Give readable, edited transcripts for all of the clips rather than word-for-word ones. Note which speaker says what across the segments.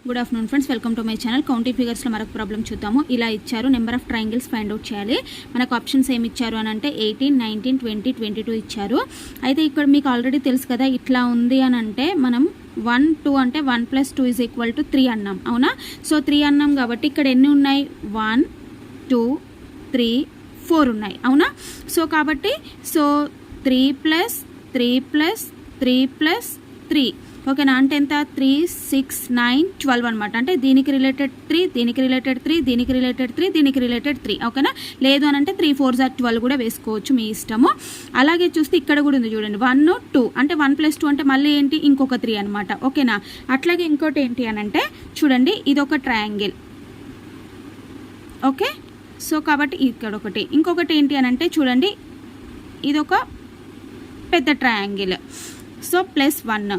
Speaker 1: Good afternoon friends, welcome to my channel. Counting ఫిగర్స్లో మరొక problem చూద్దాము. ఇలా ఇచ్చారు, number of triangles find out చేయాలి. మనకు ఆప్షన్స్ ఏమి ఇచ్చారు అని అంటే 18, 19, 20, 22 ఇచ్చారు. అయితే ఇక్కడ మీకు ఆల్రెడీ తెలుసు కదా, ఇట్లా ఉంది అని అంటే మనం 1, 2 అంటే 1 + 2 = 3 అన్నాం, అవునా? సో 3 అన్నాం కాబట్టి ఇక్కడ ఎన్ని ఉన్నాయి? 1, 2, 3, 4 ఉన్నాయి, అవునా? సో కాబట్టి 3 + 3 + 3 + 3 ఓకేనా? అంటే ఎంత? 3, 6, 9, 12 అనమాట. అంటే దీనికి రిలేటెడ్ 3, దీనికి రిలేటెడ్ 3, దీనికి రిలేటెడ్ 3, దీనికి రిలేటెడ్ 3, ఓకేనా? లేదు అని అంటే 3, 4 = 12 కూడా వేసుకోవచ్చు, మీ ఇష్టము. అలాగే చూస్తే ఇక్కడ కూడా ఉంది చూడండి, 1, 2 అంటే 1 + 2 అంటే మళ్ళీ ఏంటి? ఇంకొక 3 అనమాట, ఓకేనా? అట్లాగే ఇంకోటి ఏంటి అని అంటే చూడండి, ఇది ఒక ట్రయాంగిల్, ఓకే? సో కాబట్టి ఇక్కడ ఒకటి, ఇంకొకటి ఏంటి అని అంటే చూడండి, ఇదొక పెద్ద ట్రయాంగిల్, సో +1.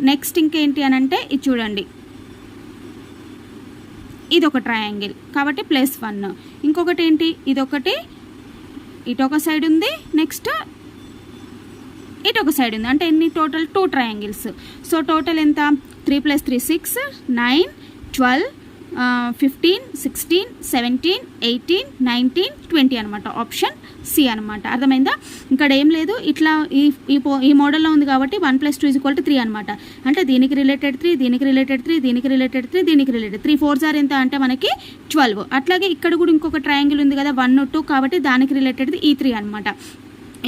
Speaker 1: నెక్స్ట్ ఇంకేంటి అని అంటే ఇది చూడండి, ఇదొక ట్రయాంగిల్ కాబట్టి +1. ఇంకొకటి ఏంటి? ఇదొకటి ఇటొక సైడ్ ఉంది, నెక్స్ట్ ఇటొక సైడ్ ఉంది. అంటే ఎన్ని? Total 2 triangles. సో టోటల్ ఎంత? 3 + 3 6, 9, 12, 15, 16, 17, 18, 19, 20 అనమాట. ఆప్షన్ సి అనమాట. అర్థమైందా? ఇక్కడ ఏం లేదు, ఇట్లా ఈ మోడల్లో ఉంది కాబట్టి 1 + 2 = 3 అనమాట. అంటే దీనికి రిలేటెడ్ 3, దీనికి రిలేటెడ్ 3, దీనికి రిలేటెడ్ 3, దీనికి రిలేటెడ్ 3, 4 * ఎంత అంటే మనకి 12. అట్లాగే ఇక్కడ కూడా ఇంకొక ట్రయాంగిల్ ఉంది కదా, 1, 2 కాబట్టి దానికి రిలేటెడ్ ఈ 3 అనమాట.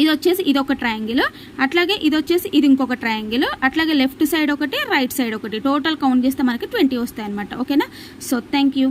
Speaker 1: ఇది వచ్చేసి ఇదొక ట్రయాంగిల్, అట్లాగే ఇది వచ్చేసి ఇది ఇంకొక ట్రయాంగిల్, అట్లాగే లెఫ్ట్ సైడ్ ఒకటి, రైట్ సైడ్ ఒకటి, టోటల్ కౌంట్ చేస్తే మనకి 20 వస్తాయి అనమాట, ఓకేనా? So thank you.